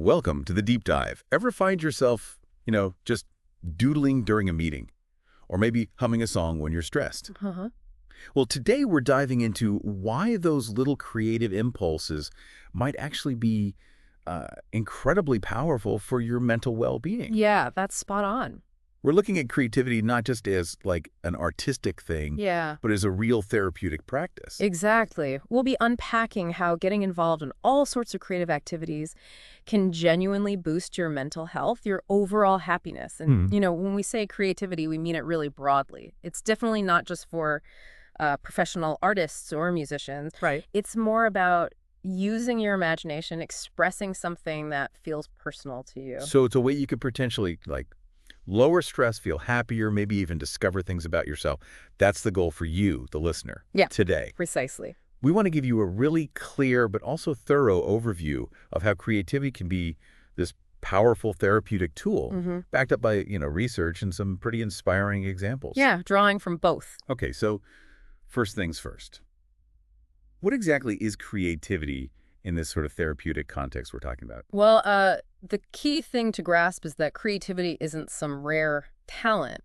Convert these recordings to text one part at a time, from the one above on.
Welcome to the deep dive. Ever find yourself, just doodling during a meeting? Or maybe humming a song when you're stressed? Uh-huh. Well, today we're diving into why those little creative impulses might actually be incredibly powerful for your mental well-being. Yeah, that's spot on. We're looking at creativity not just as like an artistic thing, Yeah, but as a real therapeutic practice. exactly. We'll be unpacking how getting involved in all sorts of creative activities can genuinely boost your mental health, your overall happiness. And, Hmm. when we say creativity, we mean it really broadly. It's definitely not just for professional artists or musicians. Right. It's more about using your imagination, expressing something that feels personal to you. So it's a way you could potentially lower stress, feel happier, maybe even discover things about yourself. That's the goal for you, the listener, Yeah, today. precisely. We want to give you a really clear but also thorough overview of how creativity can be this powerful therapeutic tool, Hmm. backed up by, research and some pretty inspiring examples. Yeah, drawing from both. Okay, so first things first. What exactly is creativity in this sort of therapeutic context we're talking about? Well, the key thing to grasp is that creativity isn't some rare talent.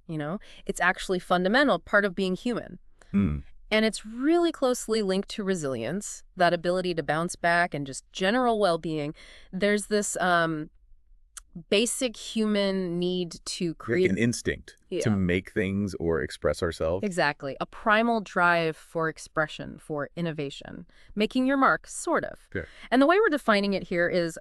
It's actually fundamental, part of being human. Hmm. And it's really closely linked to resilience, that ability to bounce back and just general well-being. There's this basic human need to Like create. an instinct to Yeah, make things or express ourselves? exactly. A primal drive for expression, for innovation, making your mark, sort of. Okay. And the way we're defining it here is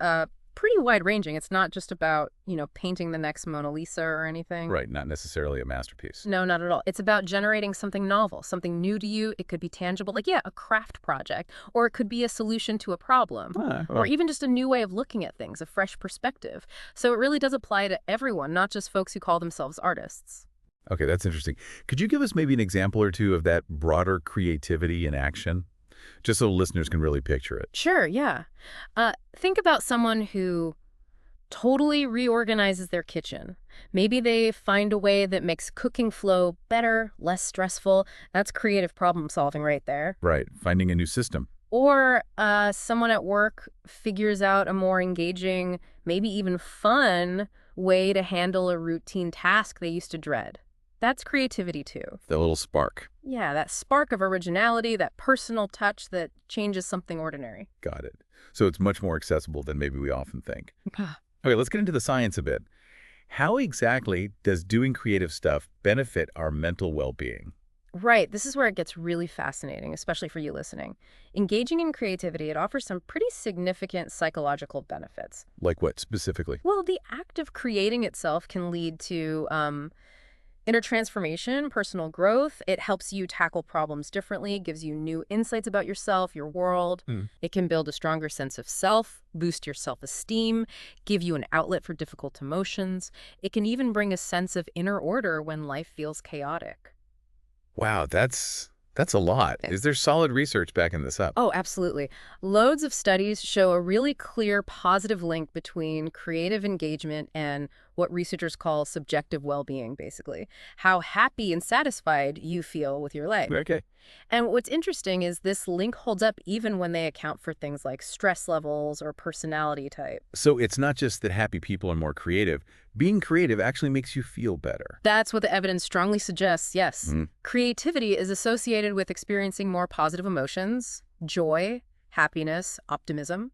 pretty wide-ranging. It's not just about, painting the next Mona Lisa or anything. Right, not necessarily a masterpiece. No, not at all. It's about generating something novel, something new to you. It could be tangible, like, yeah, a craft project, or it could be a solution to a problem, or even just a new way of looking at things, a fresh perspective. So it really does apply to everyone, not just folks who call themselves artists. Okay, that's interesting. Could you give us maybe an example or two of that broader creativity in action? Just so listeners can really picture it. Sure, yeah. Think about someone who totally reorganizes their kitchen. Maybe they find a way that makes cooking flow better, less stressful. That's creative problem solving right there. Right, finding a new system. Or someone at work figures out a more engaging, maybe even fun way to handle a routine task they used to dread. That's creativity too. The little spark. Yeah, that spark of originality, that personal touch that changes something ordinary. Got it. So it's much more accessible than maybe we often think. Okay, let's get into the science a bit. How exactly does doing creative stuff benefit our mental well-being? Right, this is where it gets really fascinating, especially for you listening. Engaging in creativity, it offers some pretty significant psychological benefits. Like what specifically? Well, the act of creating itself can lead to inner transformation, personal growth. It helps you tackle problems differently, gives you new insights about yourself, your world. Hmm. It can build a stronger sense of self, boost your self-esteem, give you an outlet for difficult emotions. It can even bring a sense of inner order when life feels chaotic. Wow, that's a lot. Yeah. Is there solid research backing this up? Oh, absolutely. Loads of studies show a really clear positive link between creative engagement and what researchers call subjective well-being, basically. How happy and satisfied you feel with your life. Okay. And what's interesting is this link holds up even when they account for things like stress levels or personality type. So it's not just that happy people are more creative. Being creative actually makes you feel better. That's what the evidence strongly suggests, yes. Mhm. Creativity is associated with experiencing more positive emotions, joy, happiness, optimism.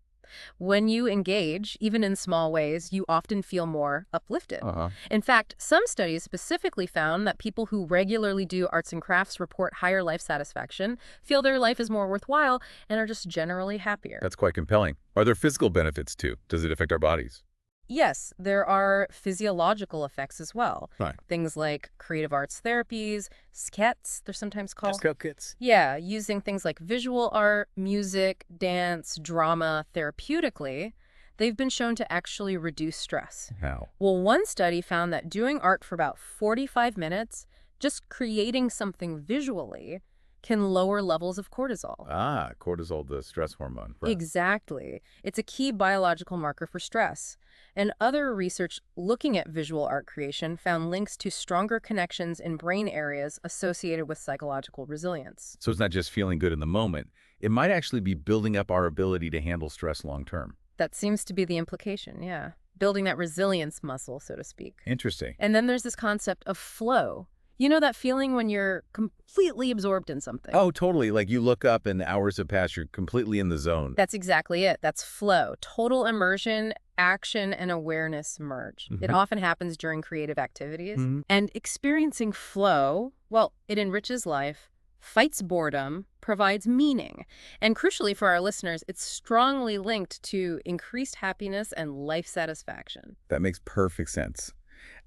When you engage, even in small ways, you often feel more uplifted. Uh-huh. In fact, some studies specifically found that people who regularly do arts and crafts report higher life satisfaction, feel their life is more worthwhile, and are just generally happier. That's quite compelling. Are there physical benefits too? Does it affect our bodies? Yes, there are physiological effects as well. Right. Things like creative arts therapies, skets, they're sometimes called. Kits. Yeah, using things like visual art, music, dance, drama therapeutically, they've been shown to actually reduce stress. How? Well, one study found that doing art for about 45 minutes, just creating something visually, can lower levels of cortisol. Ah, cortisol, the stress hormone. Right. Exactly. It's a key biological marker for stress. And other research looking at visual art creation found links to stronger connections in brain areas associated with psychological resilience. So it's not just feeling good in the moment. It might actually be building up our ability to handle stress long term. That seems to be the implication, yeah. Building that resilience muscle, so to speak. Interesting. And then there's this concept of flow. You know that feeling when you're completely absorbed in something? Oh, totally. Like you look up and hours have passed, you're completely in the zone. That's exactly it. That's flow. Total immersion, action, and awareness merge. It often happens during creative activities. And experiencing flow, well, it enriches life, fights boredom, provides meaning. And crucially for our listeners, it's strongly linked to increased happiness and life satisfaction. That makes perfect sense.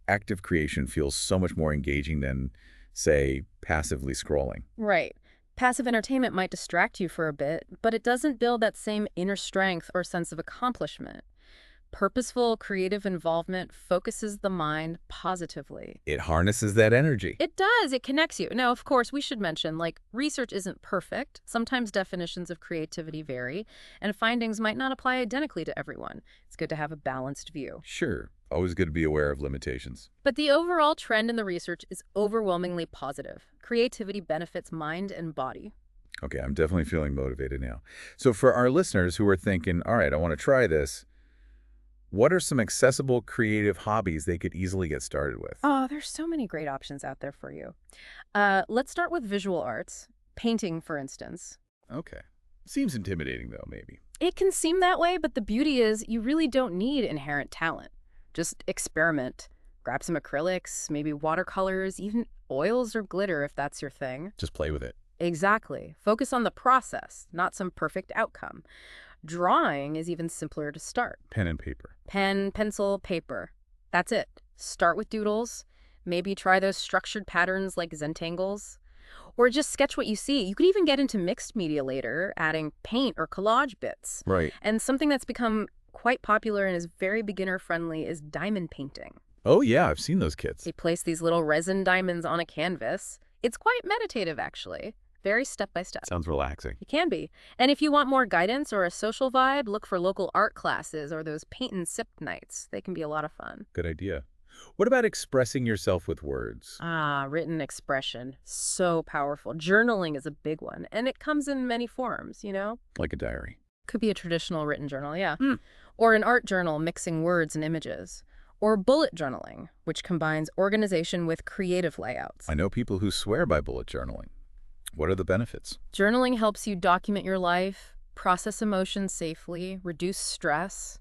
Active creation feels so much more engaging than, say, passively scrolling. Right. Passive entertainment might distract you for a bit, but it doesn't build that same inner strength or sense of accomplishment. Purposeful, creative involvement focuses the mind positively. It harnesses that energy. It does. It connects you. Now, of course, we should mention, research isn't perfect. Sometimes definitions of creativity vary, and findings might not apply identically to everyone. It's good to have a balanced view. Sure. Always good to be aware of limitations. But the overall trend in the research is overwhelmingly positive. Creativity benefits mind and body. Okay, I'm definitely feeling motivated now. So for our listeners who are thinking, all right, I want to try this, what are some accessible creative hobbies they could easily get started with? Oh, there's so many great options out there for you. Let's start with visual arts. Painting, for instance. Okay. Seems intimidating, though, maybe. It can seem that way, but the beauty is you really don't need inherent talent. Just experiment. Grab some acrylics, maybe watercolors, even oils or glitter if that's your thing. Just play with it. Exactly. Focus on the process, not some perfect outcome. Drawing is even simpler to start. Pen and paper. Pen, pencil, paper. That's it. Start with doodles. Maybe try those structured patterns like Zentangles. Or just sketch what you see. You could even get into mixed media later, adding paint or collage bits. Right. And something that's become quite popular and is very beginner-friendly is diamond painting. Oh, yeah, I've seen those kits. They place these little resin diamonds on a canvas. It's quite meditative, actually. Very step-by-step. Sounds relaxing. It can be. And if you want more guidance or a social vibe, look for local art classes or those paint and sip nights. They can be a lot of fun. Good idea. What about expressing yourself with words? Written expression. So powerful. Journaling is a big one, and it comes in many forms, you know? Like a diary. Could be a traditional written journal, yeah. Or an art journal mixing words and images. Or bullet journaling, which combines organization with creative layouts. I know people who swear by bullet journaling. What are the benefits? Journaling helps you document your life, process emotions safely, reduce stress.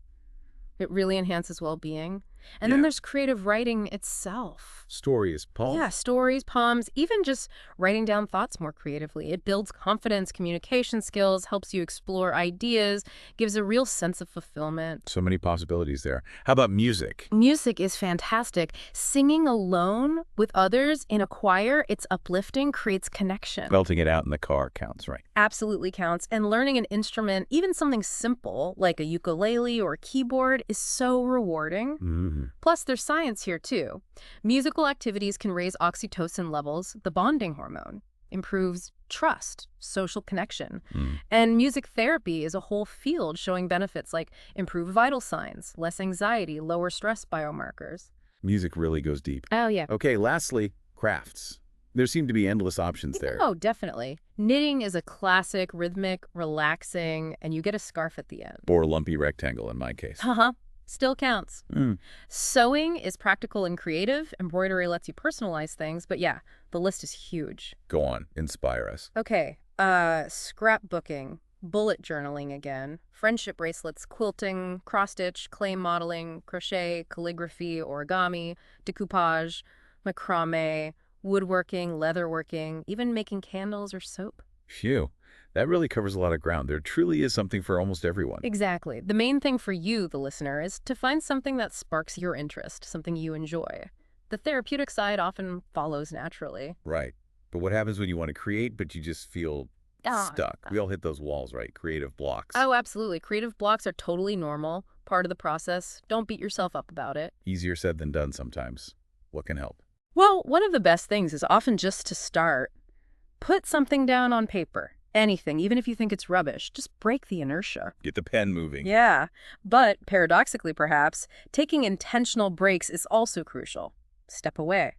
It really enhances well-being. And then there's creative writing itself. Stories, poems. Yeah, stories, poems, even just writing down thoughts more creatively. It builds confidence, communication skills, helps you explore ideas, gives a real sense of fulfillment. So many possibilities there. How about music? Music is fantastic. Singing alone with others in a choir, it's uplifting, creates connection. Belting it out in the car counts, right? Absolutely counts. And learning an instrument, even something simple like a ukulele or a keyboard, is so rewarding. Plus, there's science here, too. Musical activities can raise oxytocin levels, the bonding hormone, improves trust, social connection. And music therapy is a whole field showing benefits like improved vital signs, less anxiety, lower stress biomarkers. Music really goes deep. Oh, yeah. Okay, lastly, crafts. There seem to be endless options there. Oh, definitely. Knitting is a classic, rhythmic, relaxing, and you get a scarf at the end. Or a lumpy rectangle in my case. Still counts. Sewing is practical and creative. Embroidery lets you personalize things. But yeah, the list is huge. Go on. Inspire us. Okay. Scrapbooking, bullet journaling again, friendship bracelets, quilting, cross-stitch, clay modeling, crochet, calligraphy, origami, decoupage, macrame, woodworking, leatherworking, even making candles or soap. Phew. That really covers a lot of ground. There truly is something for almost everyone. Exactly. The main thing for you, the listener, is to find something that sparks your interest, something you enjoy. The therapeutic side often follows naturally. Right. But what happens when you want to create, but you just feel stuck? We all hit those walls, right? Creative blocks. Oh, absolutely. Creative blocks are totally normal, part of the process. Don't beat yourself up about it. Easier said than done sometimes. What can help? Well, one of the best things is often just to start. Put something down on paper. Anything, even if you think it's rubbish, just break the inertia. Get the pen moving. Yeah, but paradoxically perhaps, taking intentional breaks is also crucial. Step away.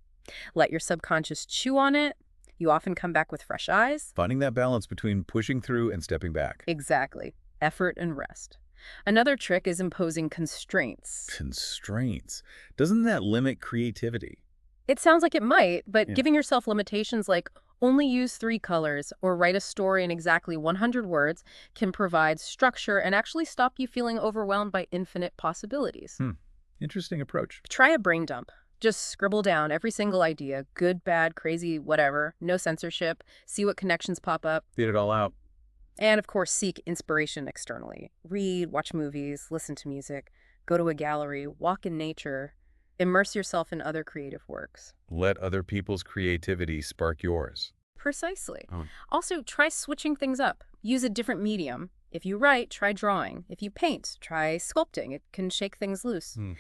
Let your subconscious chew on it. You often come back with fresh eyes. Finding that balance between pushing through and stepping back. Exactly. Effort and rest. Another trick is imposing constraints. Constraints. Doesn't that limit creativity? It sounds like it might, but Yeah. giving yourself limitations like only use 3 colors or write a story in exactly 100 words can provide structure and actually stop you feeling overwhelmed by infinite possibilities. Hmm. Interesting approach. Try a brain dump. Just scribble down every single idea, good, bad, crazy, whatever, no censorship, see what connections pop up, Get it all out. and of course, seek inspiration externally. Read, watch movies, listen to music, go to a gallery, walk in nature, immerse yourself in other creative works. Let other people's creativity spark yours. Precisely. Oh. Also, try switching things up. Use a different medium. If you write, try drawing. If you paint, try sculpting. It can shake things loose. Hmm.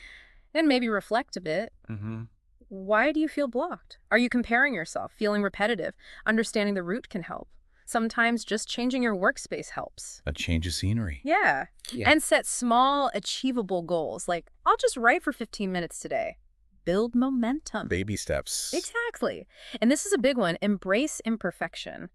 And maybe reflect a bit. Mm-hmm. Why do you feel blocked? Are you comparing yourself, feeling repetitive? Understanding the root can help. Sometimes just changing your workspace helps. A change of scenery. Yeah. Yeah. And set small, achievable goals, like, I'll just write for 15 minutes today. Build momentum. Baby steps. Exactly. And this is a big one. Embrace imperfection.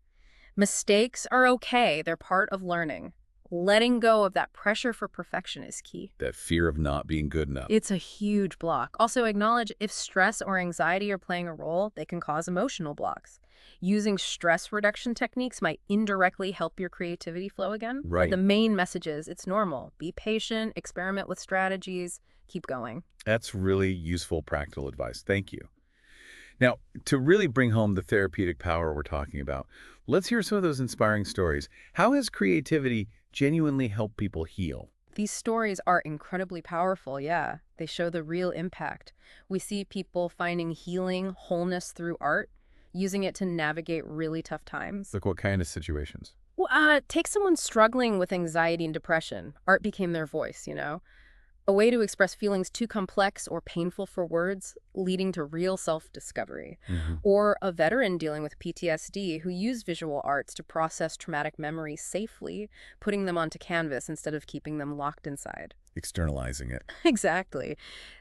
Mistakes are okay. They're part of learning. Letting go of that pressure for perfection is key. That fear of not being good enough. It's a huge block. Also, acknowledge if stress or anxiety are playing a role, they can cause emotional blocks. Using stress reduction techniques might indirectly help your creativity flow again. Right. The main message is it's normal. Be patient, experiment with strategies, keep going. That's really useful, practical advice. Thank you. Now, to really bring home the therapeutic power we're talking about, let's hear some of those inspiring stories. How has creativity genuinely helped people heal? These stories are incredibly powerful, yeah. They show the real impact. We see people finding healing, wholeness through art, using it to navigate really tough times. Like what kind of situations? Well, take someone struggling with anxiety and depression. Art became their voice, you know? A way to express feelings too complex or painful for words, leading to real self-discovery. Mm-hmm. Or a veteran dealing with PTSD who used visual arts to process traumatic memories safely, putting them onto canvas instead of keeping them locked inside. Externalizing it. Exactly.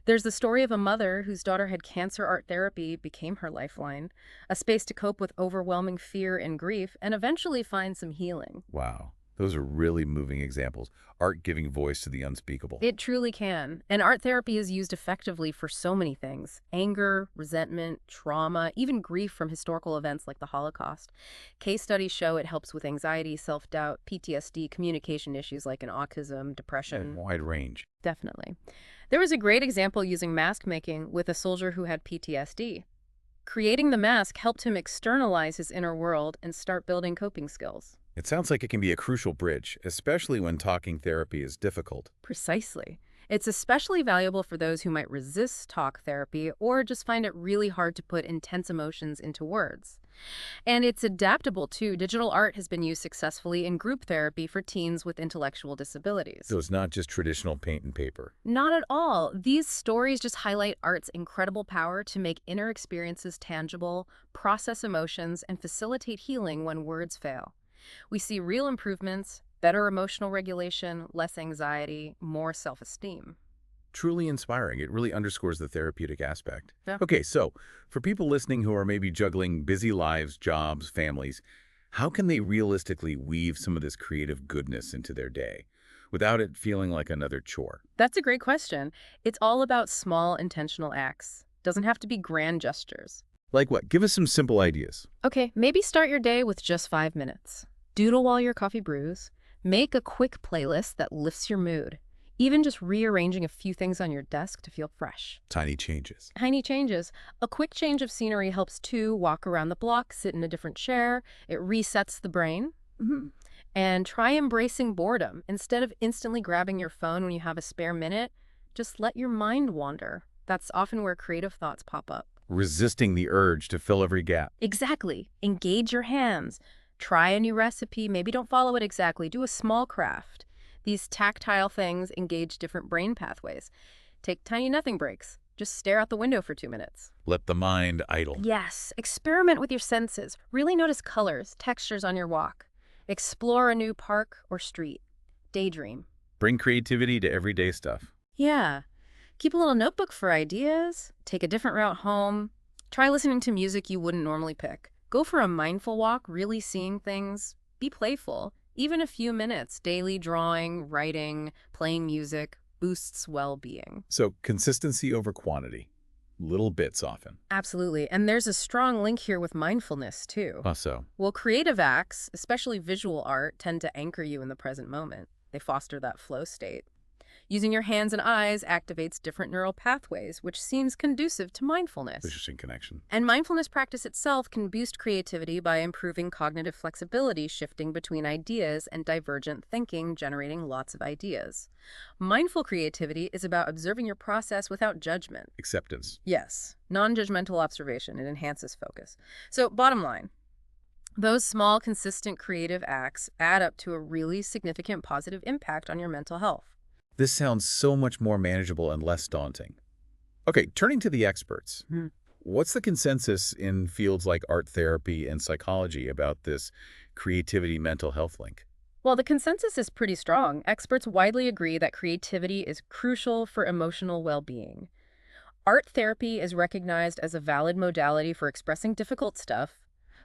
There's the story of a mother whose daughter had cancer. Art therapy became her lifeline, a space to cope with overwhelming fear and grief and eventually find some healing. Wow. Those are really moving examples. Art giving voice to the unspeakable. It truly can. And art therapy is used effectively for so many things. Anger, resentment, trauma, even grief from historical events like the Holocaust. Case studies show it helps with anxiety, self-doubt, PTSD, communication issues like in autism, depression. A wide range. Definitely. There was a great example using mask making with a soldier who had PTSD. Creating the mask helped him externalize his inner world and start building coping skills. It sounds like it can be a crucial bridge, especially when talking therapy is difficult. Precisely. It's especially valuable for those who might resist talk therapy or just find it really hard to put intense emotions into words. And it's adaptable too. Digital art has been used successfully in group therapy for teens with intellectual disabilities. So it's not just traditional paint and paper. Not at all. These stories just highlight art's incredible power to make inner experiences tangible, process emotions, and facilitate healing when words fail. We see real improvements, better emotional regulation, less anxiety, more self-esteem. Truly inspiring. It really underscores the therapeutic aspect. Yeah. Okay, so for people listening who are maybe juggling busy lives, jobs, families, how can they realistically weave some of this creative goodness into their day without it feeling like another chore? That's a great question. It's all about small, intentional acts. Doesn't have to be grand gestures. Like what? Give us some simple ideas. Okay, maybe start your day with just 5 minutes. Doodle while your coffee brews. Make a quick playlist that lifts your mood. Even just rearranging a few things on your desk to feel fresh. Tiny changes. Tiny changes. A quick change of scenery helps too. Walk around the block, sit in a different chair. It resets the brain. And try embracing boredom. Instead of instantly grabbing your phone when you have a spare minute, just let your mind wander. That's often where creative thoughts pop up. Resisting the urge to fill every gap. Exactly. Engage your hands. Try a new recipe. Maybe don't follow it exactly. Do a small craft. These tactile things engage different brain pathways. Take tiny nothing breaks. Just stare out the window for 2 minutes. Let the mind idle. Yes. Experiment with your senses. Really notice colors, textures on your walk. Explore a new park or street. Daydream. Bring creativity to everyday stuff. Yeah. Keep a little notebook for ideas. Take a different route home. Try listening to music you wouldn't normally pick. Go for a mindful walk, really seeing things. Be playful. Even a few minutes, daily drawing, writing, playing music, boosts well-being. So consistency over quantity. Little bits often. Absolutely. And there's a strong link here with mindfulness, too. Also, Well, creative acts, especially visual art, tend to anchor you in the present moment. They foster that flow state. Using your hands and eyes activates different neural pathways, which seems conducive to mindfulness. interesting connection. And mindfulness practice itself can boost creativity by improving cognitive flexibility, shifting between ideas, and divergent thinking, generating lots of ideas. Mindful creativity is about observing your process without judgment. Acceptance. Yes, non-judgmental observation. It enhances focus. So, bottom line, those small, consistent creative acts add up to a really significant positive impact on your mental health. This sounds so much more manageable and less daunting. Okay, turning to the experts. What's the consensus in fields like art therapy and psychology about this creativity-mental health link? Well, the consensus is pretty strong. Experts widely agree that creativity is crucial for emotional well-being. Art therapy is recognized as a valid modality for expressing difficult stuff,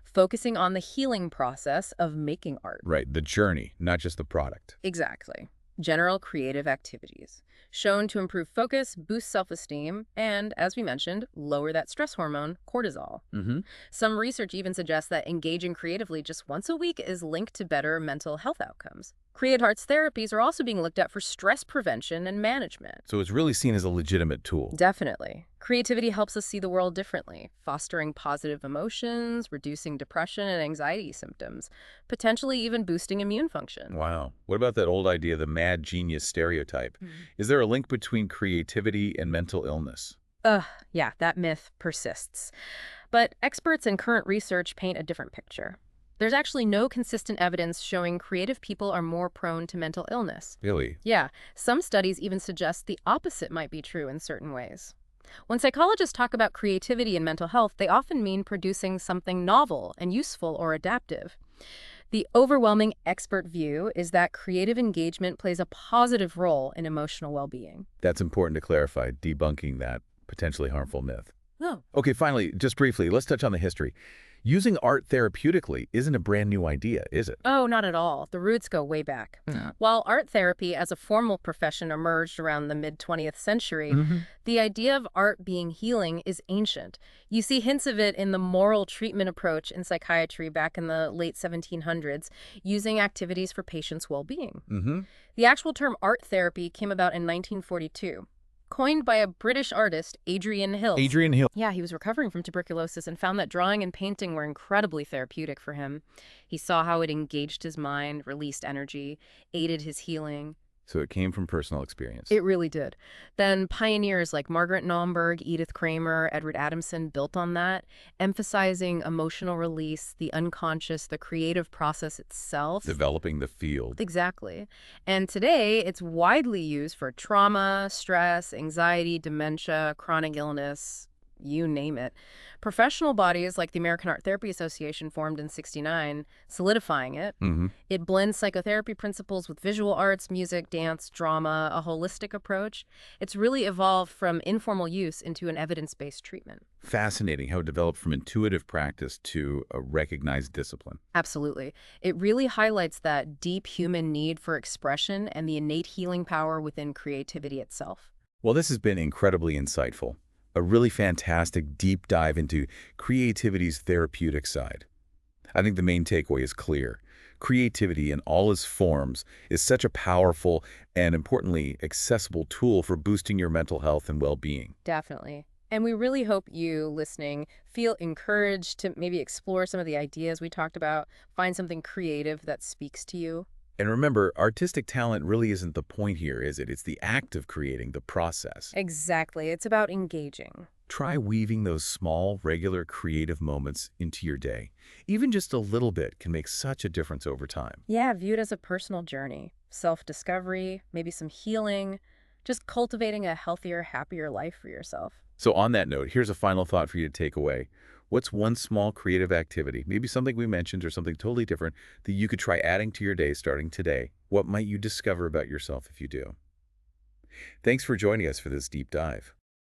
focusing on the healing process of making art. Right, the journey, not just the product. Exactly. General creative activities, shown to improve focus, boost self-esteem, and, as we mentioned, lower that stress hormone, cortisol. Some research even suggests that engaging creatively just once a week is linked to better mental health outcomes. Creative arts therapies are also being looked at for stress prevention and management. So it's really seen as a legitimate tool. Definitely. Creativity helps us see the world differently, fostering positive emotions, reducing depression and anxiety symptoms, potentially even boosting immune function. Wow. What about that old idea, the mad genius stereotype? Is there a link between creativity and mental illness? Yeah, that myth persists. But experts and current research paint a different picture. There's actually no consistent evidence showing creative people are more prone to mental illness. Really? Yeah, some studies even suggest the opposite might be true in certain ways. When psychologists talk about creativity and mental health, they often mean producing something novel and useful or adaptive. The overwhelming expert view is that creative engagement plays a positive role in emotional well-being. That's important to clarify, debunking that potentially harmful myth. Oh. Okay, finally, just briefly, let's touch on the history. Using art therapeutically isn't a brand new idea, is it? Oh, not at all. The roots go way back. While art therapy as a formal profession emerged around the mid-20th century, the idea of art being healing is ancient. You see hints of it in the moral treatment approach in psychiatry back in the late 1700s, using activities for patients' well-being. The actual term art therapy came about in 1942. Coined by a British artist, Adrian Hill. Adrian Hill. Yeah, he was recovering from tuberculosis and found that drawing and painting were incredibly therapeutic for him. He saw how it engaged his mind, released energy, aided his healing. So it came from personal experience. It really did. Then pioneers like Margaret Naumburg, Edith Kramer, Edward Adamson built on that, emphasizing emotional release, the unconscious, the creative process itself. Developing the field. Exactly. And today, it's widely used for trauma, stress, anxiety, dementia, chronic illness, you name it. Professional bodies like the American Art Therapy Association formed in '69, solidifying it. It blends psychotherapy principles with visual arts, music, dance, drama, a holistic approach. It's really evolved from informal use into an evidence-based treatment. Fascinating how it developed from intuitive practice to a recognized discipline. Absolutely. It really highlights that deep human need for expression and the innate healing power within creativity itself. Well, this has been incredibly insightful. A really fantastic deep dive into creativity's therapeutic side. I think the main takeaway is clear. Creativity in all its forms is such a powerful and, importantly, accessible tool for boosting your mental health and well-being. Definitely. And we really hope you, listening, feel encouraged to maybe explore some of the ideas we talked about, find something creative that speaks to you. And remember, artistic talent really isn't the point here, is it? It's the act of creating, the process. Exactly. It's about engaging. Try weaving those small, regular creative moments into your day. Even just a little bit can make such a difference over time. Yeah, view it as a personal journey. Self-discovery, maybe some healing, just cultivating a healthier, happier life for yourself. So on that note, here's a final thought for you to take away. What's one small creative activity, maybe something we mentioned or something totally different, that you could try adding to your day starting today? What might you discover about yourself if you do? Thanks for joining us for this deep dive.